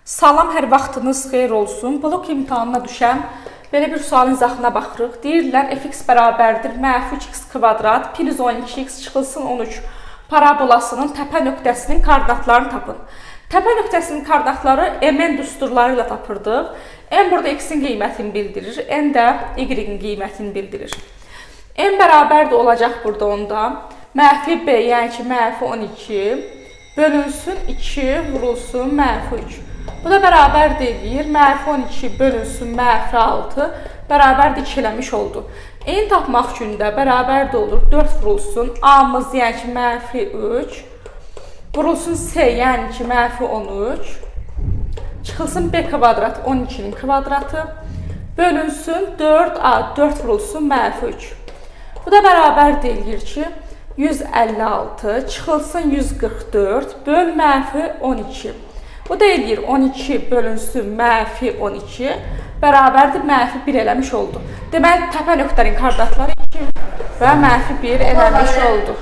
Salam, hər vaxtınız xeyir olsun. Blok imtahanına düşən belə bir sualın izahına baxırıq. Deyirlər, fx bərabərdir -3x kvadrat plus 12x çıxılsın 13 parabolasının təpə nöqtəsinin koordinatlarını tapın. Təpə nöqtəsinin koordinatları mn düsturları ilə tapırdıq. M burada x-in qiymətini bildirir, n də y-in qiymətini bildirir. M bərabər də olacaq burada onda. Mənfi b, yəni ki, -12 bölünsün 2 vurulsun -3. Bu da bərabər deyir, -12 bölünsün -6 bərabər də 2 eləmiş oldu. N tapmaq üçün də bərabər də olur 4 vurulsun a-mız, yəni ki, -3 vurulsun c, yəni ki, -13 çıxılsın b kvadrat 12'nin kvadratı bölünsün 4a, 4 vurulsun -3. Bu da bərabər deyir ki, 156 çıxılsın 144 böl -12. Bu da eləyir 12 bölünsün -12 bərabərdir -1 eləmiş oldu. Deməli, təpə nöqtənin koordinatları 2 və -1 eləmiş oldu.